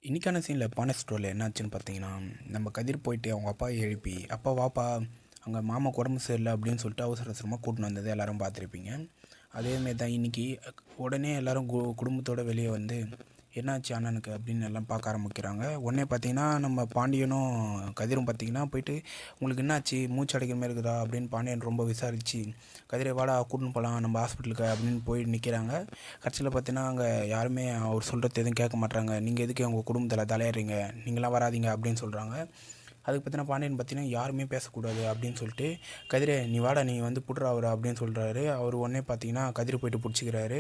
இன்றைக்கான சீனில் பானை ஸ்டோரில் என்னாச்சுன்னு பார்த்தீங்கன்னா, நம்ம கதிர் போயிட்டு அவங்க அப்பாவை எழுப்பி, "அப்பா வாப்பா, அங்கே மாமாக்கு உடம்பு சரியில்லை" அப்படின்னு சொல்லிட்டு அவசர அவசரமாக கூட்டின்னு வந்ததை எல்லோரும் பார்த்துருப்பீங்க. அதேமாரி தான் இன்றைக்கி உடனே எல்லோரும் குடும்பத்தோடு வெளியே வந்து, "என்னாச்சு அண்ணனுக்கு?" அப்படின்னு எல்லாம் பார்க்க ஆரம்பிக்கிறாங்க. உடனே பார்த்தீங்கன்னா நம்ம பாண்டியனும் கதிரும் பார்த்தீங்கன்னா போயிட்டு, "உங்களுக்கு என்னாச்சு, மூச்சு அடைக்கிற மாதிரி இருக்குதா?" அப்படின்னு பாண்டியன் ரொம்ப விசாரித்து, "கதிரை வாடா கூட்டின்னு போகலாம் நம்ம ஹாஸ்பிட்டலுக்கு" அப்படின்னு போய் நிற்கிறாங்க. கடைசியில் பார்த்தீங்கன்னா அங்கே யாருமே அவர் சொல்கிறது எதுவும் கேட்க மாட்றாங்க. "நீங்கள் எதுக்கு உங்கள் குடும்பத்தில் தலையிடுறீங்க, நீங்களாம் வராதீங்க" அப்படின்னு சொல்கிறாங்க. அதுக்கு பார்த்தீங்கன்னா பாண்டியன் பார்த்தீங்கன்னா யாருமே பேசக்கூடாது அப்படின்னு சொல்லிட்டு, "கதிரே நீ வாடா, நீ வந்து புட்றா அவரை" அப்படின்னு சொல்கிறாரு. அவர் உடனே பார்த்தீங்கன்னா கதிர் போயிட்டு பிடிச்சிக்கிறாரு.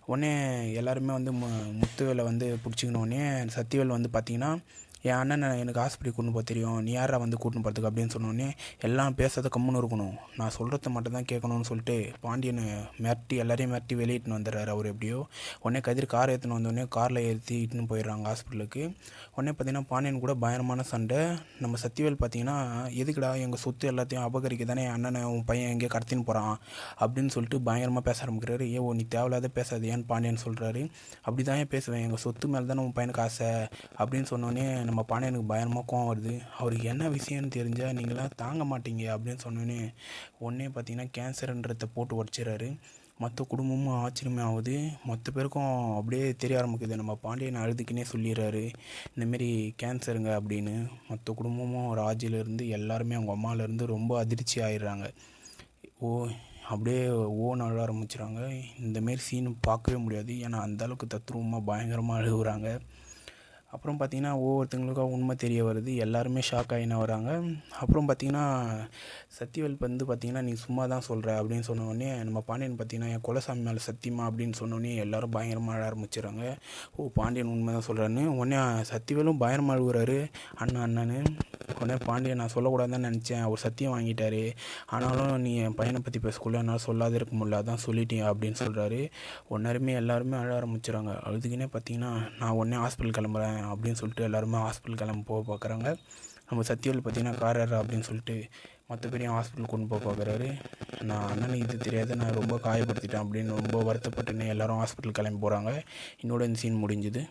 உடனே எல்லாருமே வந்து முத்துவேலை வந்து பிடிச்சிக்கினோடனே சத்திவேல் வந்து பார்த்தீங்கன்னா, "என் அண்ணனை எனக்கு ஹாஸ்பிட்டலுக்கு கூட்டின்னு போக தெரியும், நீ யாரா வந்து கூட்டின்னு போகிறதுக்கு" அப்படின்னு சொன்னோடனே, "எல்லாம் பேசாத கம்முன்னு இருக்கணும், நான் சொல்கிறத மட்டும் தான் கேட்கணும்னு" சொல்லிட்டு பாண்டியனை மிரட்டி எல்லாரையும் மிரட்டி வெளியிட்டுன்னு வந்துடுறாரு அவர் எப்படியோ. உடனே கதிர் கார் எடுத்துன்னு வந்தோடனே காரில் ஏற்றி இட்டுன்னு போயிடுறாங்க ஹாஸ்பிட்டலுக்கு. உடனே பார்த்தீங்கன்னா பாண்டியன் கூட பயங்கரமான சண்டை. நம்ம சத்திவேல் பார்த்தீங்கன்னா, "எதுக்குடா எங்கள் சொத்து எல்லாத்தையும் அபகரிக்க தானே என் அண்ணனை உன் பையன் எங்கேயோ கடத்தின்னு போகிறான்" அப்படின்னு சொல்லிட்டு பயங்கரமாக பேச ஆரம்பிக்கிறாரு. "ஏ ஓ, நீ தேவையில்லாத பேசாது ஏன்னு" பாண்டியன் சொல்கிறாரு. "அப்படி தான் ஏன் பேசுவேன், எங்கள் சொத்து மேலே தானே உன் பையனுக்கு ஆசை" அப்படின்னு சொன்னோடனே நம்ம பாண்டியனுக்கு பயங்கரமாக கோவம் வருது. அவருக்கு என்ன விஷயம்னு தெரிஞ்சால் நீங்களாம் தாங்க மாட்டீங்க அப்படின்னு சொன்னோடனே, உடனே பார்த்தீங்கன்னா கேன்சர்ன்றதை போட்டு உடச்சிறாரு. மற்ற குடும்பமும் ஆச்சரியமே ஆகுது. மொத்த பேருக்கும் அப்படியே தெரிய ஆரம்பிக்குது. நம்ம பாண்டியன் அழுதுக்குன்னே சொல்லிடுறாரு, "இந்தமாரி கேன்சருங்க" அப்படின்னு. மொத்த குடும்பமும் ராஜிலேருந்து எல்லாருமே அவங்க அம்மாலேருந்து ரொம்ப அதிர்ச்சி ஆயிடுறாங்க. ஓ, அப்படியே ஓன்னு அழ ஆரம்பிச்சுறாங்க. இந்தமாரி சீன் பார்க்கவே முடியாது. ஏன்னா அந்தளவுக்கு தத்ரூபமாக பயங்கரமாக அழுகுறாங்க. அப்புறம் பார்த்திங்கன்னா ஒவ்வொருத்தங்களுக்கும் உண்மை தெரிய வருது. எல்லாருமே ஷாக் ஆகின வராங்க. அப்புறம் பார்த்திங்கன்னா சத்திவேல் வந்து பார்த்திங்கன்னா, "நீ சும்மா தான் சொல்கிற" அப்படின்னு சொன்னோடனே நம்ம பாண்டியன் பார்த்திங்கன்னா, "என் குலசாமி மேலே சத்தியமா" அப்படின்னு சொன்னோடனே எல்லோரும் பயங்கரமாக அழ ஆரம்பிச்சிடுறாங்க. ஓ, பாண்டியன் உண்மை தான் சொல்கிறான்னு. உடனே சத்திவேலும் பயங்கரமாக அழுகுறாரு, "அண்ணன் அண்ணன்னு." உடனே பாண்டியன், "நான் சொல்லக்கூடாதுன்னு நினச்சேன், அவர் சத்தியம் வாங்கிட்டாரு, ஆனாலும் நீ என் பையனை பற்றி பேசக்குள்ள என்னால் சொல்லாத இருக்க முடியல, அதான் சொல்லிட்டேன்" அப்படின்னு சொல்கிறாரு. ஒன்றரைமே எல்லாருமே அழ ஆரம்பிச்சிடுறாங்க. அழுதுகினே பார்த்திங்கன்னா, "நான் உடனே ஹாஸ்பிட்டல் கிளம்புறேன்" அப்படின்னு சொல்லிட்டு எல்லாருமே ஹாஸ்பிட்டல் கிளம்ப போக பார்க்குறாங்க. நம்ம சத்தியவேல் பார்த்திங்கன்னா, "காரர்" அப்படின்னு சொல்லிட்டு மற்ற பேரையும் ஹாஸ்பிட்டல் கொண்டு போக பார்க்குறாரு. "நான் அண்ணனுக்கு இது தெரியாத நான் ரொம்ப காயப்படுத்திட்டேன்" அப்படின்னு ரொம்ப வருத்தப்பட்டுன்னு எல்லோரும் ஹாஸ்பிட்டல் கிளம்பி போகிறாங்க. என்னோட இந்த சீன் முடிஞ்சுது.